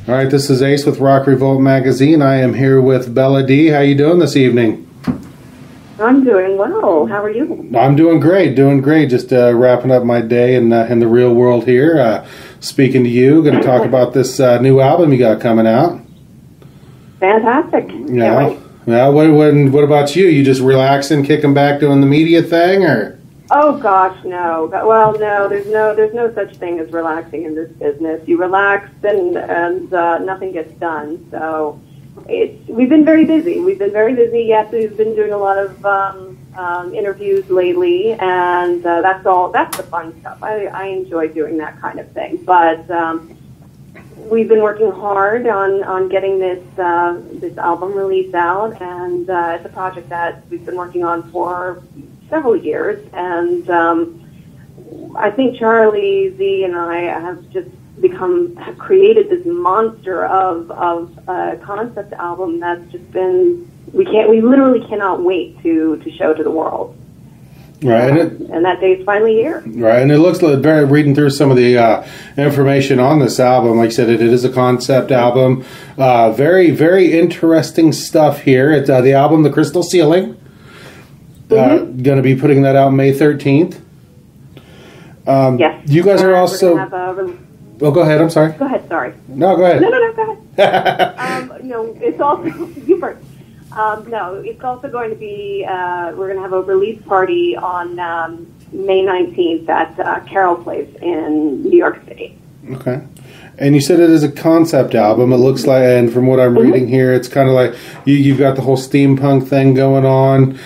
All right, this is Ace with RockRevolt Magazine. I am here with Bella D. How you doing this evening? I'm doing well. How are you? I'm doing great, Just wrapping up my day in the real world here. Speaking to you, going to talk about this new album you got coming out. Fantastic. Yeah. Well, what about you? You just relaxing, kicking back, doing the media thing, or? Oh gosh, no. Well, no. There's no such thing as relaxing in this business. You relax and nothing gets done. So we've been very busy. Yes, we've been doing a lot of interviews lately, and that's the fun stuff. I enjoy doing that kind of thing. But we've been working hard on getting this album release out, and it's a project that we've been working on for several years, and I think Charlie Z and I have created this monster of a concept album that's just been, we literally cannot wait to show to the world. Right, and that day's finally here. Right, and it looks like, reading through some of the information on this album, like I said, it is a concept album. Very, very interesting stuff here. It's the album, The Crystal Ceiling. Going to be putting that out May 13th. Yes. You guys are also... Oh, go ahead. I'm sorry. Go ahead. Sorry. No, go ahead. No, go ahead. It's also... You first. No, it's also going to be... we're going to have a release party on May 19th at Carol Place in New York City. Okay. And you said it is a concept album. It looks like, and from what I'm reading here, it's kind of like you've got the whole steampunk thing going on.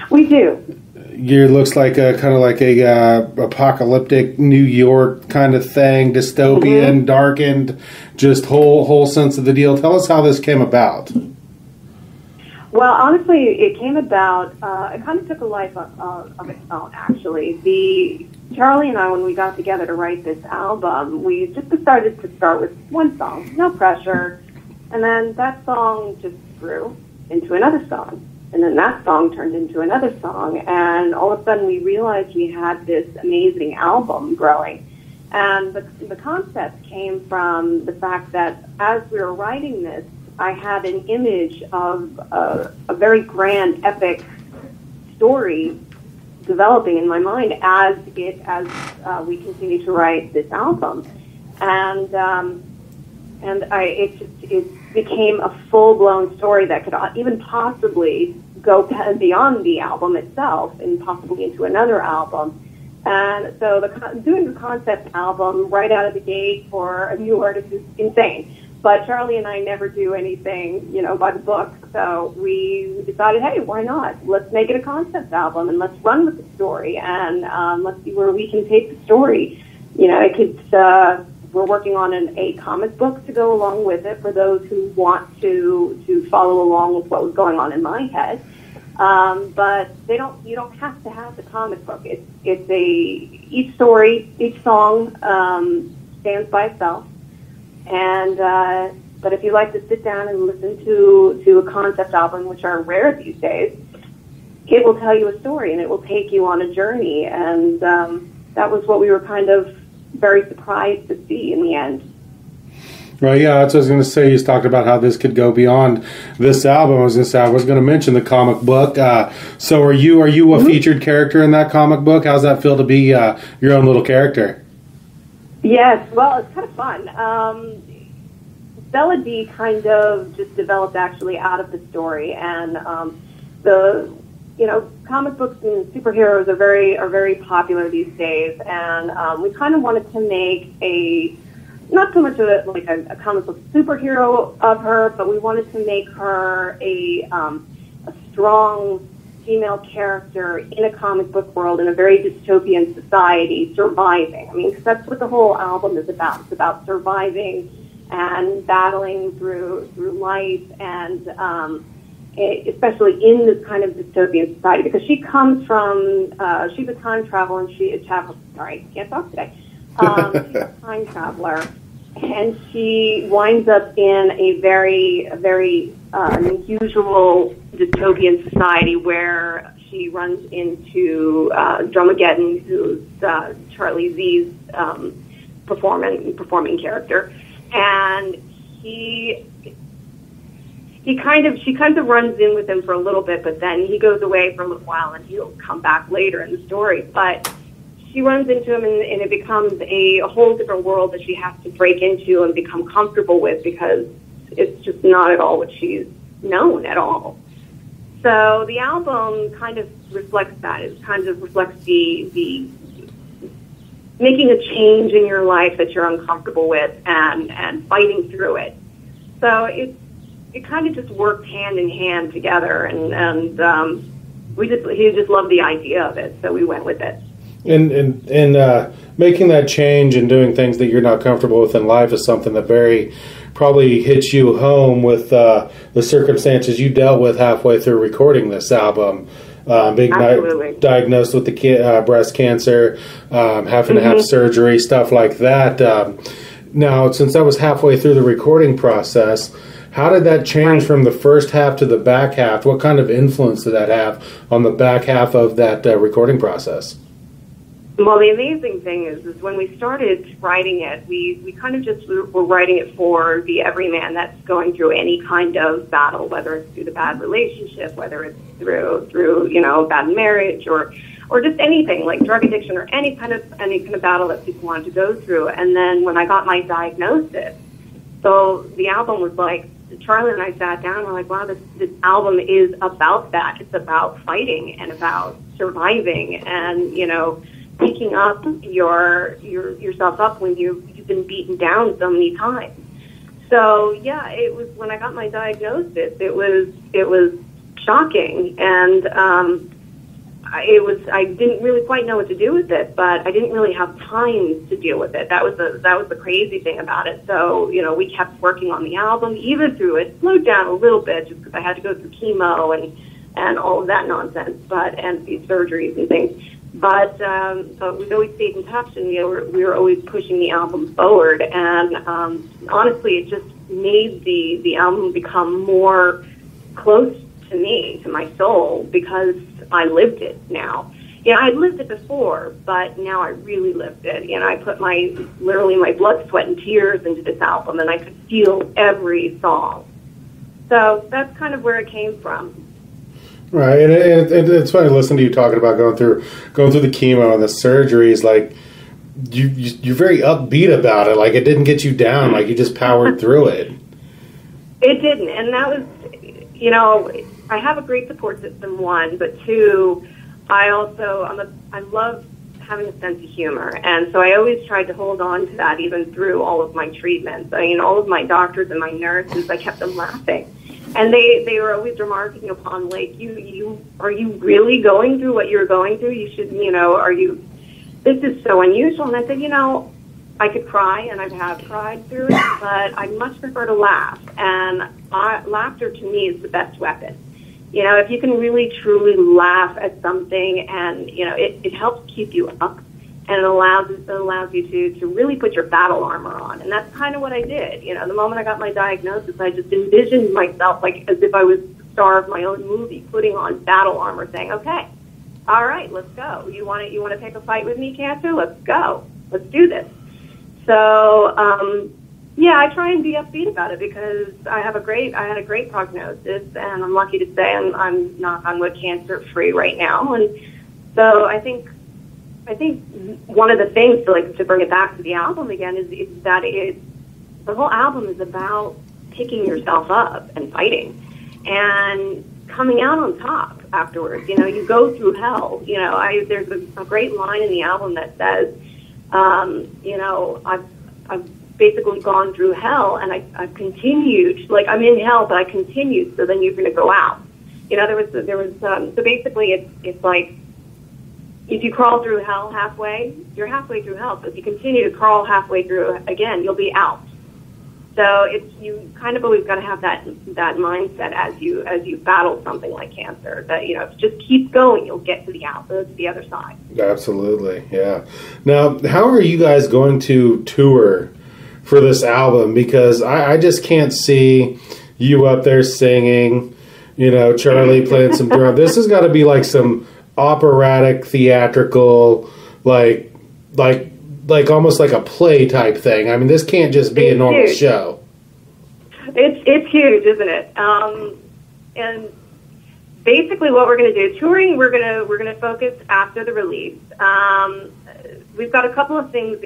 We do. It looks like kind of like a apocalyptic New York kind of thing, dystopian, darkened, just whole sense of the deal. Tell us how this came about. Well, honestly, it came about. It kind of took a life of its own. Actually, Charlie and I, when we got together to write this album, we just decided to start with one song, no pressure, and then that song just grew into another song, and then that song turned into another song, and all of a sudden we realized we had this amazing album growing. And the concept came from the fact that as we were writing this, I had an image of a very grand, epic story developing in my mind as we continue to write this album, and it became a full-blown story that could even possibly go beyond the album itself and possibly into another album. And so doing the concept album right out of the gate for a new artist is insane. But Charlie and I never do anything, by the book. So we decided, hey, why not? Let's make it a concept album and let's run with the story and let's see where we can take the story. We're working on a comic book to go along with it for those who want to follow along with what was going on in my head. But you don't have to have the comic book. Each story, each song stands by itself. And but if you like to sit down and listen to a concept album, which are rare these days, it will tell you a story and it will take you on a journey. And that was what we were kind of very surprised to see in the end. Right, yeah, that's what I was going to say. You talked about how this could go beyond this album. I was going to mention the comic book. So are you a featured character in that comic book? How's that feel to be your own little character? Yes, well, it's kind of fun. Bella D kind of just developed actually out of the story, and comic books and superheroes are very popular these days, and we kind of wanted to make not so much of a comic book superhero of her, but we wanted to make her a strong female character in a comic book world in a very dystopian society, surviving. I mean, because that's what the whole album is about. It's about surviving and battling through life, and especially in this kind of dystopian society, because she comes from, she's a time traveler, and can't talk today. She's a time traveler, and she winds up in a very unusual dystopian society where she runs into Dramageddon, who's Charlie Z's performing character, and she kind of runs in with him for a little bit, but then he goes away for a little while, and he'll come back later in the story. But she runs into him, and it becomes a whole different world that she has to break into and become comfortable with, because it's just not at all what she's known at all. So the album kind of reflects that. It kind of reflects the making a change in your life that you're uncomfortable with, and fighting through it. So it kind of just worked hand in hand together, and he just loved the idea of it, so we went with it. And making that change and doing things that you're not comfortable with in life is something that probably hits you home with the circumstances you dealt with halfway through recording this album. Being diagnosed with the breast cancer, having to have surgery, stuff like that. Now, since that was halfway through the recording process, how did that change from the first half to the back half? What kind of influence did that have on the back half of that recording process? Well, the amazing thing is when we started writing it, we kind of just were writing it for the everyman that's going through any kind of battle, whether it's through the bad relationship, whether it's through bad marriage, or just anything like drug addiction, or any kind of battle that people wanted to go through. And then when I got my diagnosis, so the album was like, Charlie and I sat down and we're like, wow, this album is about that. It's about fighting and about surviving, and picking up yourself up when you've been beaten down so many times. So yeah, it was, when I got my diagnosis, it was shocking, and I didn't really quite know what to do with it, but I didn't really have time to deal with it. That was the crazy thing about it. So we kept working on the album, even through it slowed down a little bit just because I had to go through chemo and all of that nonsense, and these surgeries and things. But we always stayed in touch, and we were always pushing the album forward. And honestly, it just made the album become more close to me, to my soul, because I lived it now. I'd lived it before, but now I really lived it. I put literally my blood, sweat, and tears into this album, and I could feel every song. So that's kind of where it came from. Right, and it's funny listening to you talking about going through the chemo and the surgeries. Like you're very upbeat about it. Like it didn't get you down. Like you just powered through it. It didn't, and that was, I have a great support system. One, but two, I love having a sense of humor, and so I always tried to hold on to that even through all of my treatments. All of my doctors and my nurses, I kept them laughing. And they were always remarking upon, like, are you really going through what you're going through? You should, this is so unusual. And I said, I could cry, and I have cried through it, but I much prefer to laugh. And laughter to me is the best weapon. If you can really truly laugh at something, and, it helps keep you up. And it allows you to really put your battle armor on. And that's kind of what I did. The moment I got my diagnosis, I just envisioned myself like as if I was the star of my own movie, putting on battle armor, saying, okay, all right, let's go. You want to pick a fight with me, Cancer? Let's go. Let's do this. So, yeah, I try and be upbeat about it because I had a great prognosis, and I'm lucky to say I'm knock on wood, cancer free right now. And so I think one of the things to bring it back to the album again is that the whole album is about picking yourself up and fighting and coming out on top afterwards. You go through hell. There's a great line in the album that says, I've basically gone through hell, and I've continued. Like, I'm in hell, but I continued. So then you're going to go out. So basically it's like, if you crawl through hell halfway, you're halfway through hell. So if you continue to crawl halfway through again, you'll be out. So you kind of always got to have that mindset as you battle something like cancer. That if you just keep going, you'll get to the other side. Absolutely, yeah. Now, how are you guys going to tour for this album? Because I just can't see you up there singing. Charlie playing some drum. This has got to be like some operatic, theatrical, like like almost like a play type thing. I mean, this can't just be a normal show. It's huge, isn't it? And basically, what we're going to do, touring, we're going to focus after the release. We've got a couple of things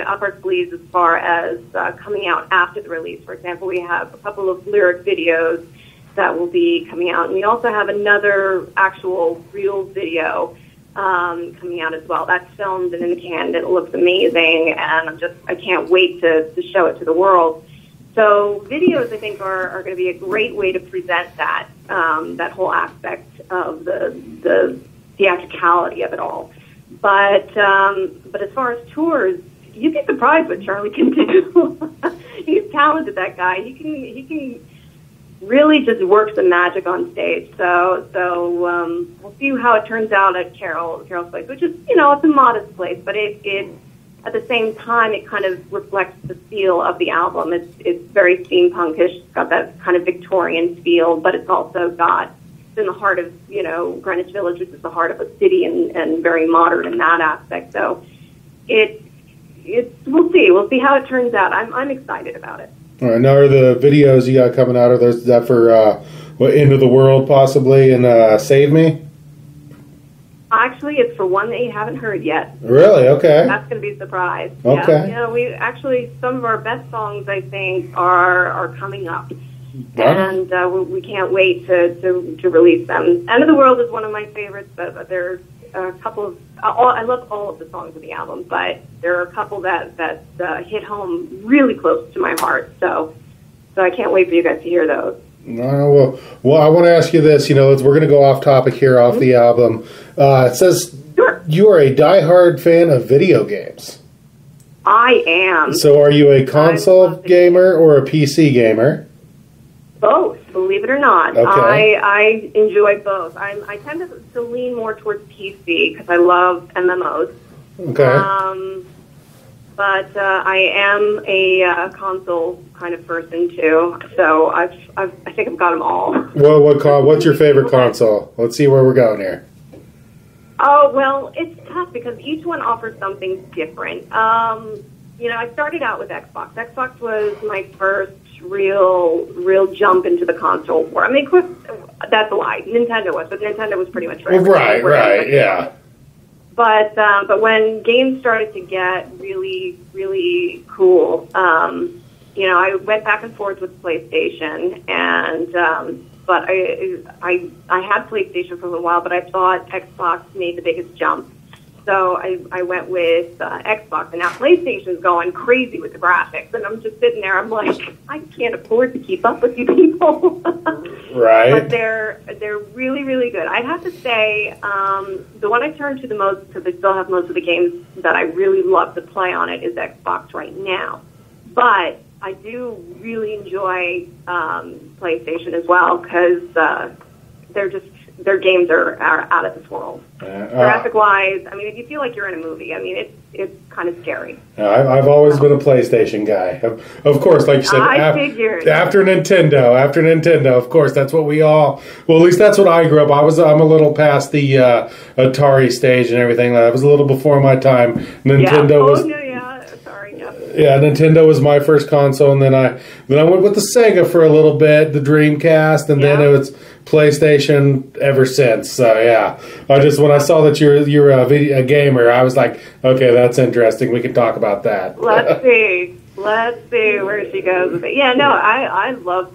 up our sleeves as far as coming out after the release. For example, we have a couple of lyric videos that will be coming out, and we also have another actual real video coming out as well. That's filmed and in the can. It looks amazing, and I can't wait to show it to the world. So videos, I think, are going to be a great way to present that that whole aspect of the theatricality of it all. But as far as tours, you'd be surprised what Charlie can do. He's talented, that guy. He can really just work some magic on stage. So we'll see how it turns out at Carol's place, which is, it's a modest place, but it at the same time, it kind of reflects the feel of the album. It's very steampunkish. It's got that kind of Victorian feel, but it's also it's in the heart of, Greenwich Village, which is the heart of a city and very modern in that aspect. So we'll see. We'll see how it turns out. I'm excited about it. All right. Now, are the videos you got coming out, is that for End of the World possibly and Save Me? Actually, it's for one that you haven't heard yet. Really? Okay. That's going to be a surprise. Okay. Yeah, we actually, some of our best songs, I think, are coming up. And we can't wait to release them. End of the World is one of my favorites, but there's a couple of... I love all of the songs of the album, but there are a couple that hit home really close to my heart. So I can't wait for you guys to hear those. Well, I want to ask you this. We're going to go off topic here, off the album. It says you are a diehard fan of video games. I am. So are you a console gamer or a PC gamer? Both, believe it or not. Okay. I enjoy both. I tend to lean more towards PC because I love MMOs. Okay. But I am a console kind of person too. So I think I've got them all. Well, what's your favorite console? Let's see where we're going here. Oh, well, it's tough because each one offers something different. I started out with Xbox. Xbox was my first real jump into the console war. I mean, of course, that's a lie. Nintendo was, but Nintendo was pretty much for everything. Right, yeah. But when games started to get really, really cool, I went back and forth with PlayStation, and but I had PlayStation for a little while, but I thought Xbox made the biggest jump. So I went with Xbox, and now PlayStation's going crazy with the graphics, and I'm just sitting there. I'm like, I can't afford to keep up with you people. Right. But they're really, really good. I'd have to say the one I turn to the most, because I still have most of the games that I really love to play on it, is Xbox right now. But I do really enjoy PlayStation as well, because their games are out of this world. Graphic-wise, I mean, you feel like you're in a movie. I mean, it's kind of scary. I've always been a PlayStation guy. Of course, like you said, after Nintendo, of course, that's what we all... Well, at least that's what I grew up. I'm a little past the Atari stage and everything. That was a little before my time. Nintendo was... Yeah, Nintendo was my first console, and then I went with the Sega for a little bit, the Dreamcast, and then it was PlayStation ever since. So yeah, when I saw that you're a gamer, I was like, okay, that's interesting. We can talk about that. Let's see where she goes with it. Yeah, no, I love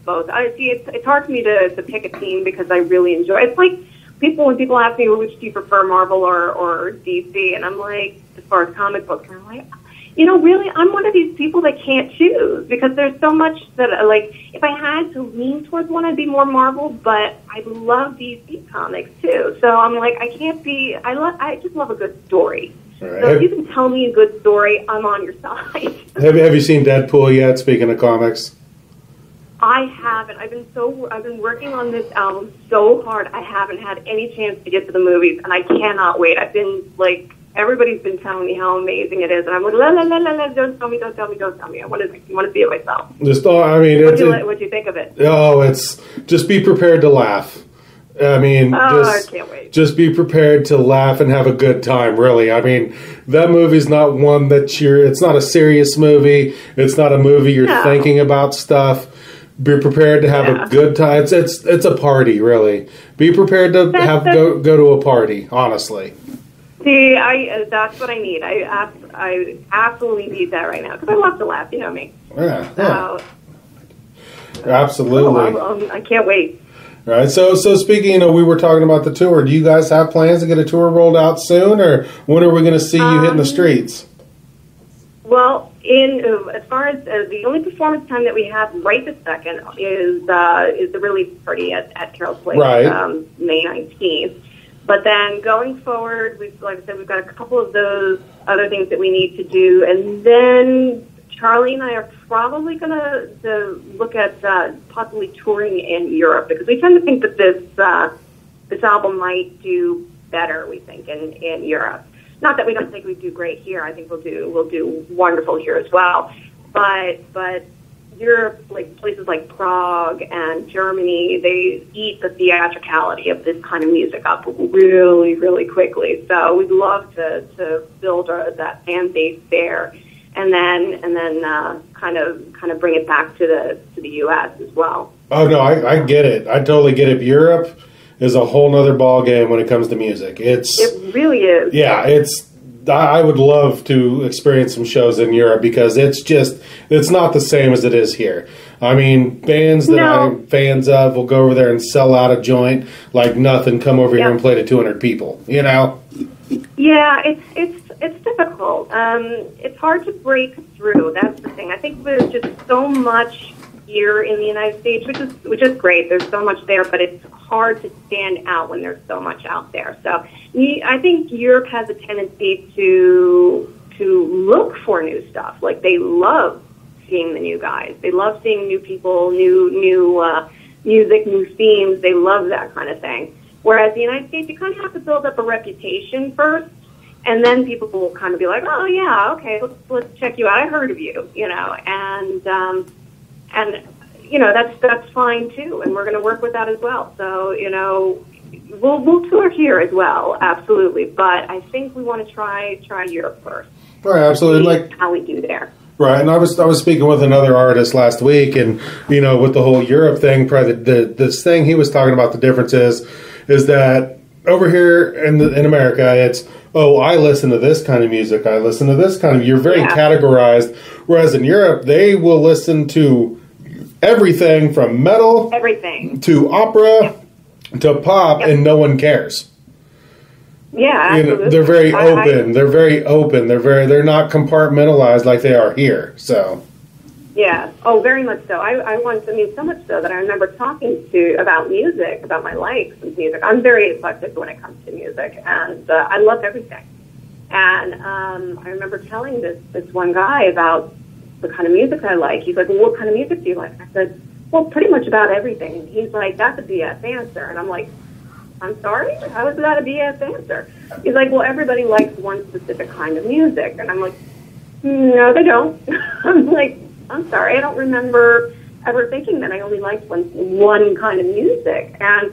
both. It's hard for me to pick a team because I really enjoy. It's like when people ask me, well, which do you prefer, Marvel or DC, and I'm like, as far as comic books, I'm like, really, I'm one of these people that can't choose because there's so much that, like, if I had to lean towards one, I'd be more Marvel, but I love DC comics, too. So I'm like, I just love a good story. Right. So if you can tell me a good story, I'm on your side. Have you seen Deadpool yet, speaking of comics? I haven't. I've been working on this album so hard, I haven't had any chance to get to the movies, and I cannot wait. I've been, like... Everybody's been telling me how amazing it is, and I'm like, la, don't tell me. I want to see it myself. What do you think of it? Oh, it's just be prepared to laugh. I mean, I can't wait. Just be prepared to laugh and have a good time, really. I mean, that movie's not one that it's not a serious movie. It's not a movie you're thinking about stuff. Be prepared to have a good time. It's a party, really. Be prepared to go to a party, honestly. See, that's what I need. I absolutely need that right now because I love to laugh. You know me. Yeah. Absolutely. I can't wait. All right. So speaking, we were talking about the tour. Do you guys have plans to get a tour rolled out soon, or when are we going to see you hitting the streets? Well, as far as the only performance time that we have right this second is the release party at Carol's Place, May 19th. But then going forward, like I said, we've got a couple of those other things that we need to do, and then Charlie and I are probably going to look at possibly touring in Europe because we tend to think that this album might do better. We think in Europe. Not that we don't think we do great here. I think we'll do wonderful here as well. But Europe, like places like Prague and Germany, they eat the theatricality of this kind of music up really, really quickly. So we'd love to build that fan base there, and then kind of bring it back to the U.S. as well. Oh no, I get it. I totally get it. Europe is a whole nother ball game when it comes to music. It really is. Yeah, I would love to experience some shows in Europe because it's not the same as it is here. I mean, bands that I'm fans of will go over there and sell out a joint like nothing, come over here and play to 200 people, Yeah, it's difficult. It's hard to break through. That's the thing. I think there's just so much here in the United States, which is great. There's so much there, but it's hard to stand out when there's so much out there. So I think Europe has a tendency to look for new stuff. Like they love seeing the new guys. They love seeing new people, new music, new themes. They love that kind of thing. Whereas the United States, you kind of have to build up a reputation first, and then people will kind of be like, oh yeah, okay, let's check you out. I heard of you, and that's fine too, and we're going to work with that as well. So we'll tour here as well, absolutely. But I think we want to try Europe first. Right, absolutely. Like how we do there. Right, and I was speaking with another artist last week, and with the whole Europe thing, probably this thing he was talking about, the difference is that over here in America, it's I listen to this kind of music, I listen to this kind of. You're very categorized, whereas in Europe they will listen to everything from metal, to opera, to pop, and no one cares. Yeah, absolutely. They're very open. They're not compartmentalized like they are here. So. Yeah. Oh, very much so. I so much so that I remember talking about music, about my likes of music. I'm very eclectic when it comes to music, and I love everything. And I remember telling this one guy about the kind of music I like. He's like, well, what kind of music do you like? I said, well, pretty much about everything. He's like, that's a BS answer. And I'm like, I'm sorry? How is that a BS answer? He's like, well, everybody likes one specific kind of music. And I'm like, no, they don't. I'm like, I'm sorry, I don't remember ever thinking that I only liked one kind of music. And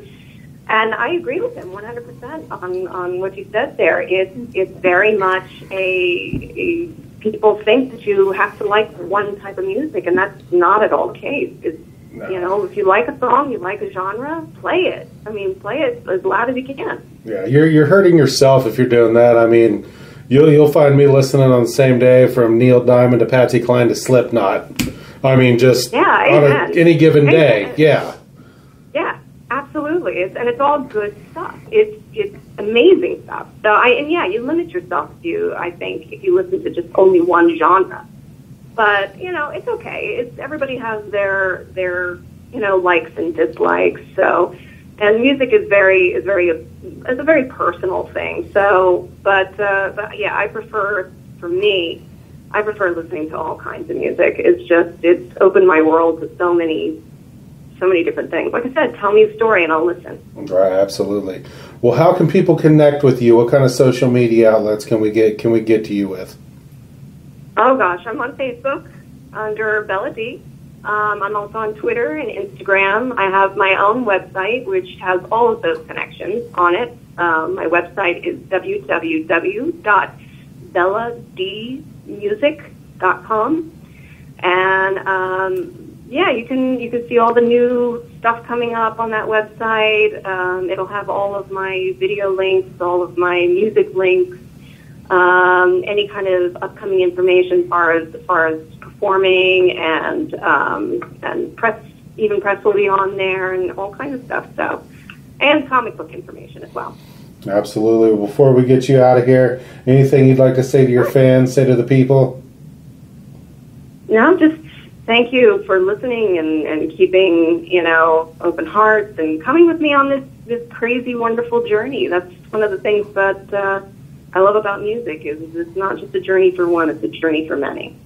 I agree with him 100% on what you said there. It's very much a people think that you have to like one type of music, and that's not at all the case. If you like a song, you like a genre, play it. I mean, play it as loud as you can. Yeah, you're hurting yourself if you're doing that. I mean, you'll find me listening on the same day from Neil Diamond to Patsy Cline to Slipknot. I mean, just on any given day. Yeah. Yeah, absolutely. It's all good stuff. It's amazing stuff. So you limit yourself if you listen to just only one genre. But it's okay. Everybody has their likes and dislikes. So, and music is it's a very personal thing. So, but yeah, I prefer listening to all kinds of music. It's opened my world to so many different things. Like I said, tell me a story and I'll listen. Right, absolutely. Well, how can people connect with you? What kind of social media outlets can we get to you with? Oh gosh, I'm on Facebook under Bella D, I'm also on Twitter and Instagram. I have my own website, which has all of those connections on it. My website is www.belladmusic.com. And yeah, you can see all the new stuff coming up on that website. It'll have all of my video links, all of my music links, any kind of upcoming information as far as performing, and press will be on there, and all kinds of stuff. So, and comic book information as well. Absolutely. Well, before we get you out of here, anything you'd like to say to your fans, say to the people? No, just thank you for listening and keeping, open hearts and coming with me on this crazy, wonderful journey. That's one of the things that I love about music, is it's not just a journey for one, it's a journey for many.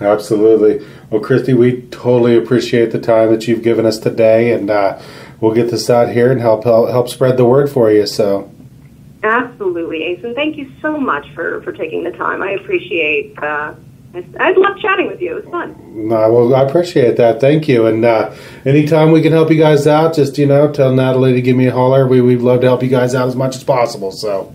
Absolutely. Well, Christy, we totally appreciate the time that you've given us today, and we'll get this out here and help spread the word for you. So, absolutely, Ace, and thank you so much for taking the time. I appreciate. I love chatting with you. It was fun. Well, I appreciate that. Thank you. And anytime we can help you guys out, just tell Natalie to give me a holler. We'd love to help you guys out as much as possible. So.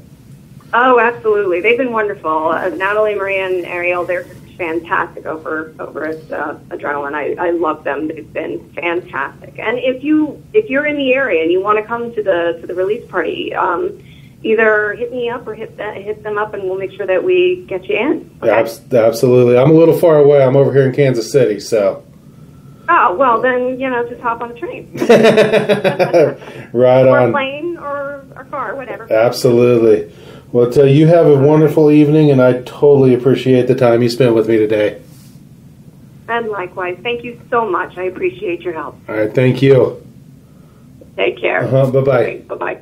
Oh, absolutely. They've been wonderful. Natalie, Maria, and Ariel, they're just fantastic over at Adrenaline. I love them. They've been fantastic. And if you're in the area and you want to come to the release party, either hit me up or hit them up, and we'll make sure that we get you in. Okay? Absolutely. I'm a little far away. I'm over here in Kansas City, so. Oh, well, then, just hop on a train. Right or on. Or a plane or a car, whatever. Absolutely. Well, you have a wonderful evening, and I totally appreciate the time you spent with me today. And likewise. Thank you so much. I appreciate your help. All right. Thank you. Take care. Bye-bye. Okay, bye-bye.